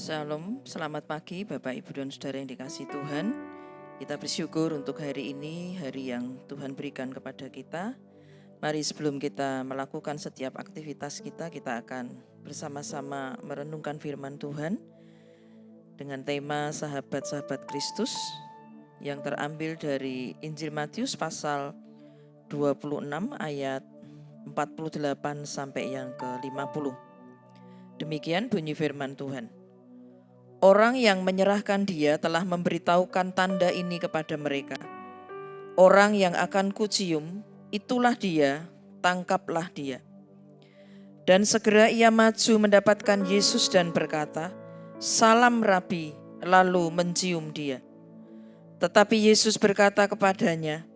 Shalom, selamat pagi Bapak Ibu dan Saudara yang dikasihi Tuhan. Kita bersyukur untuk hari ini, hari yang Tuhan berikan kepada kita. Mari sebelum kita melakukan setiap aktivitas kita akan bersama-sama merenungkan firman Tuhan dengan tema sahabat-sahabat Kristus yang terambil dari Injil Matius pasal 26 ayat 48 sampai yang ke-50. Demikian bunyi firman Tuhan. Orang yang menyerahkan dia telah memberitahukan tanda ini kepada mereka. Orang yang akan kucium, itulah dia, tangkaplah dia. Dan segera ia maju mendapatkan Yesus dan berkata, "Salam Rabi," lalu mencium dia. Tetapi Yesus berkata kepadanya,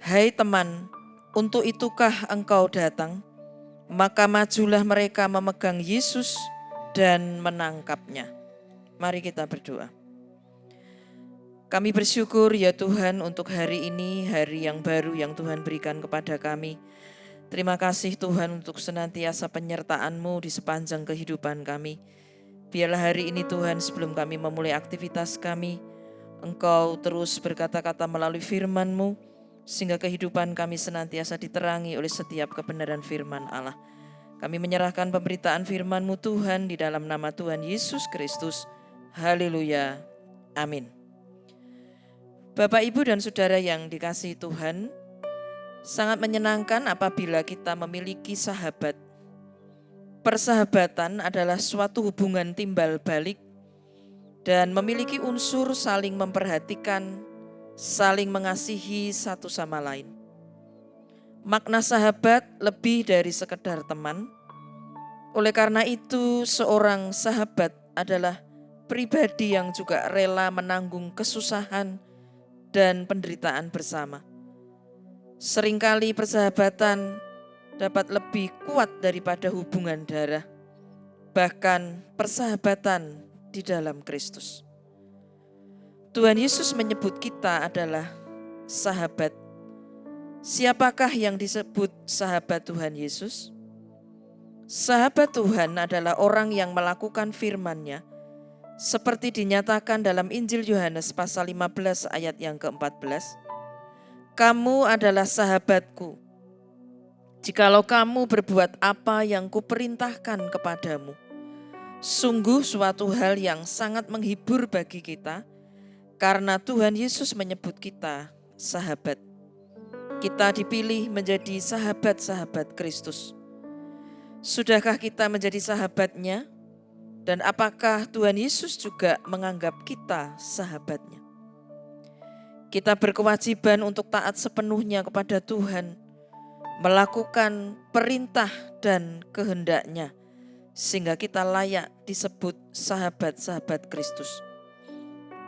"Hai teman, untuk itukah engkau datang?" Maka majulah mereka memegang Yesus dan menangkapnya. Mari kita berdoa. Kami bersyukur ya Tuhan untuk hari ini, hari yang baru yang Tuhan berikan kepada kami. Terima kasih Tuhan untuk senantiasa penyertaan-Mu di sepanjang kehidupan kami. Biarlah hari ini Tuhan sebelum kami memulai aktivitas kami, Engkau terus berkata-kata melalui firman-Mu, sehingga kehidupan kami senantiasa diterangi oleh setiap kebenaran firman Allah. Kami menyerahkan pemberitaan firman-Mu Tuhan di dalam nama Tuhan Yesus Kristus. Haleluya. Amin. Bapak, Ibu, dan Saudara yang dikasihi Tuhan, sangat menyenangkan apabila kita memiliki sahabat. Persahabatan adalah suatu hubungan timbal balik dan memiliki unsur saling memperhatikan, saling mengasihi satu sama lain. Makna sahabat lebih dari sekedar teman. Oleh karena itu, seorang sahabat adalah pribadi yang juga rela menanggung kesusahan dan penderitaan bersama. Seringkali persahabatan dapat lebih kuat daripada hubungan darah, bahkan persahabatan di dalam Kristus. Tuhan Yesus menyebut kita adalah sahabat. Siapakah yang disebut sahabat Tuhan Yesus? Sahabat Tuhan adalah orang yang melakukan firman-Nya, seperti dinyatakan dalam Injil Yohanes pasal 15 ayat yang ke-14. Kamu adalah sahabatku, jikalau kamu berbuat apa yang kuperintahkan kepadamu. Sungguh suatu hal yang sangat menghibur bagi kita, karena Tuhan Yesus menyebut kita sahabat. Kita dipilih menjadi sahabat-sahabat Kristus. Sudahkah kita menjadi sahabatnya? Dan apakah Tuhan Yesus juga menganggap kita sahabatnya? Kita berkewajiban untuk taat sepenuhnya kepada Tuhan, melakukan perintah dan kehendak-Nya, sehingga kita layak disebut sahabat-sahabat Kristus.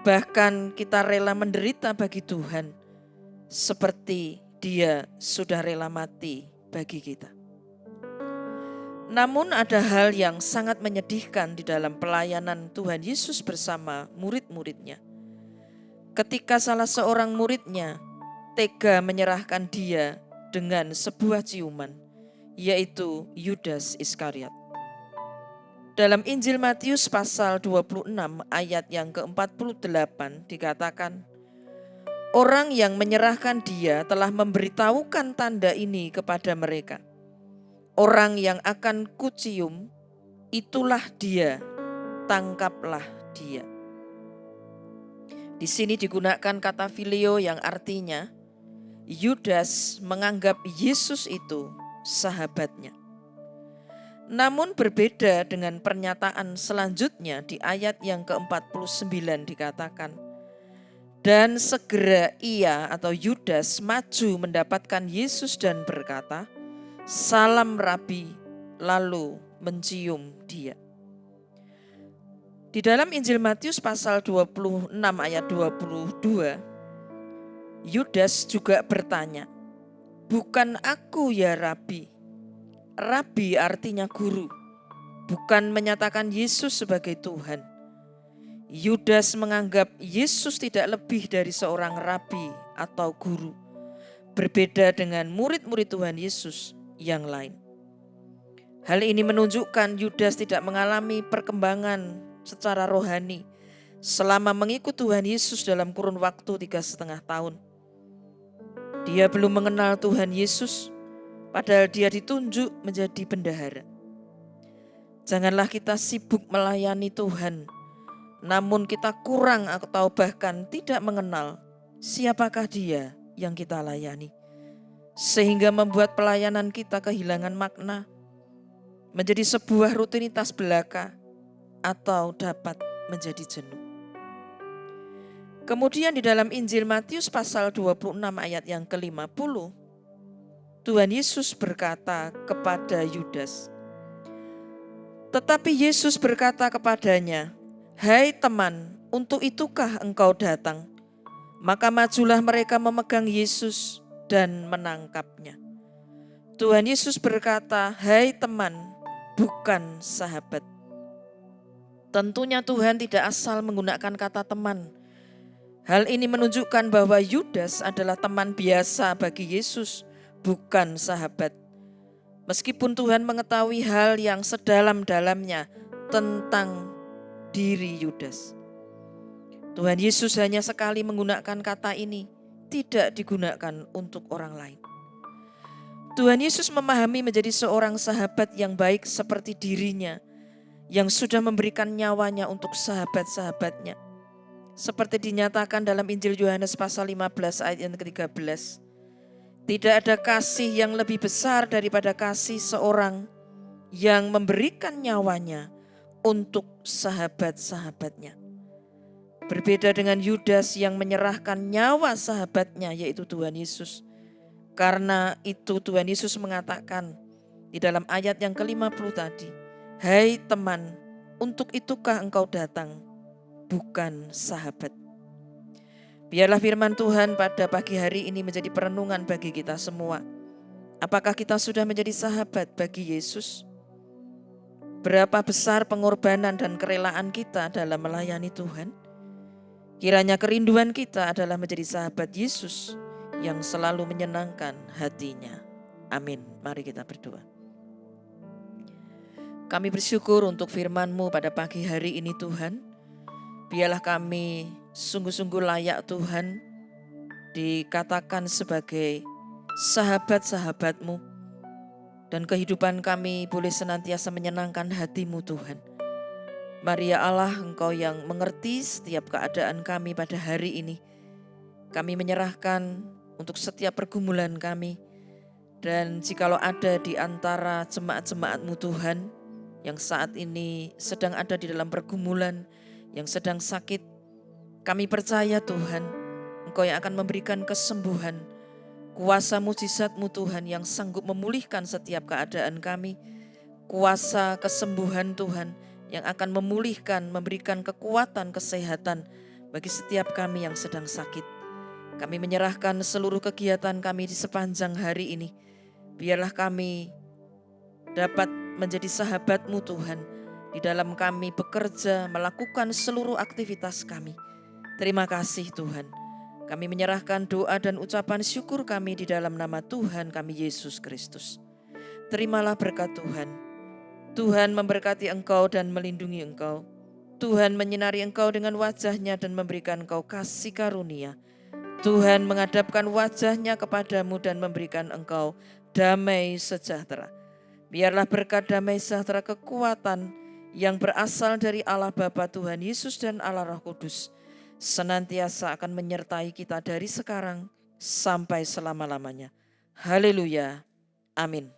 Bahkan kita rela menderita bagi Tuhan, seperti Dia sudah rela mati bagi kita. Namun ada hal yang sangat menyedihkan di dalam pelayanan Tuhan Yesus bersama murid-muridnya. Ketika salah seorang muridnya tega menyerahkan dia dengan sebuah ciuman, yaitu Yudas Iskariot. Dalam Injil Matius pasal 26 ayat yang ke-48 dikatakan, orang yang menyerahkan dia telah memberitahukan tanda ini kepada mereka. Orang yang akan kucium, itulah dia, tangkaplah dia. Di sini digunakan kata filio yang artinya Yudas menganggap Yesus itu sahabatnya. Namun berbeda dengan pernyataan selanjutnya di ayat yang ke-49 dikatakan, dan segera ia atau Yudas maju mendapatkan Yesus dan berkata, "Salam Rabi," lalu mencium dia. Di dalam Injil Matius pasal 26 ayat 22, Yudas juga bertanya, "Bukan aku ya Rabi?" Rabi artinya guru, bukan menyatakan Yesus sebagai Tuhan. Yudas menganggap Yesus tidak lebih dari seorang rabi atau guru, berbeda dengan murid-murid Tuhan Yesus yang lain. Hal ini menunjukkan Yudas tidak mengalami perkembangan secara rohani selama mengikut Tuhan Yesus dalam kurun waktu 3,5 tahun. Dia belum mengenal Tuhan Yesus, padahal dia ditunjuk menjadi bendahara. Janganlah kita sibuk melayani Tuhan, namun kita kurang atau bahkan tidak mengenal siapakah Dia yang kita layani, sehingga membuat pelayanan kita kehilangan makna, menjadi sebuah rutinitas belaka, atau dapat menjadi jenuh. Kemudian di dalam Injil Matius pasal 26 ayat yang ke-50, Tuhan Yesus berkata kepada Yudas, tetapi Yesus berkata kepadanya, "Hai teman, untuk itukah engkau datang?" Maka majulah mereka memegang Yesus dan menangkapnya. Tuhan Yesus berkata, "Hai teman, bukan sahabat." Tentunya Tuhan tidak asal menggunakan kata teman. Hal ini menunjukkan bahwa Yudas adalah teman biasa bagi Yesus, bukan sahabat. Meskipun Tuhan mengetahui hal yang sedalam-dalamnya tentang diri Yudas. Tuhan Yesus hanya sekali menggunakan kata ini, tidak digunakan untuk orang lain. Tuhan Yesus memahami menjadi seorang sahabat yang baik seperti dirinya, yang sudah memberikan nyawanya untuk sahabat-sahabatnya. Seperti dinyatakan dalam Injil Yohanes pasal 15 ayat yang ke-13. Tidak ada kasih yang lebih besar daripada kasih seorang yang memberikan nyawanya untuk sahabat-sahabatnya. Berbeda dengan Yudas yang menyerahkan nyawa sahabatnya, yaitu Tuhan Yesus. Karena itu Tuhan Yesus mengatakan di dalam ayat yang ke-50 tadi, "Hai teman, untuk itukah engkau datang, bukan sahabat." Biarlah firman Tuhan pada pagi hari ini menjadi perenungan bagi kita semua. Apakah kita sudah menjadi sahabat bagi Yesus? Berapa besar pengorbanan dan kerelaan kita dalam melayani Tuhan? Kiranya kerinduan kita adalah menjadi sahabat Yesus yang selalu menyenangkan hatinya. Amin. Mari kita berdoa. Kami bersyukur untuk firman-Mu pada pagi hari ini Tuhan. Biarlah kami sungguh-sungguh layak Tuhan dikatakan sebagai sahabat-sahabat-Mu, dan kehidupan kami boleh senantiasa menyenangkan hati-Mu Tuhan. Mari ya Allah, Engkau yang mengerti setiap keadaan kami pada hari ini. Kami menyerahkan untuk setiap pergumulan kami, dan jikalau ada di antara jemaat-jemaat-Mu Tuhan yang saat ini sedang ada di dalam pergumulan, yang sedang sakit, kami percaya Tuhan, Engkau yang akan memberikan kesembuhan, kuasa mujizat-Mu Tuhan yang sanggup memulihkan setiap keadaan kami, kuasa kesembuhan Tuhan yang akan memulihkan, memberikan kekuatan, kesehatan bagi setiap kami yang sedang sakit. Kami menyerahkan seluruh kegiatan kami di sepanjang hari ini. Biarlah kami dapat menjadi sahabat-Mu Tuhan, di dalam kami bekerja, melakukan seluruh aktivitas kami. Terima kasih Tuhan. Kami menyerahkan doa dan ucapan syukur kami di dalam nama Tuhan kami Yesus Kristus. Terimalah berkat Tuhan. Tuhan memberkati engkau dan melindungi engkau. Tuhan menyinari engkau dengan wajah-Nya dan memberikan engkau kasih karunia. Tuhan menghadapkan wajah-Nya kepadamu dan memberikan engkau damai sejahtera. Biarlah berkat damai sejahtera, kekuatan yang berasal dari Allah Bapa, Tuhan Yesus dan Allah Roh Kudus senantiasa akan menyertai kita dari sekarang sampai selama-lamanya. Haleluya. Amin.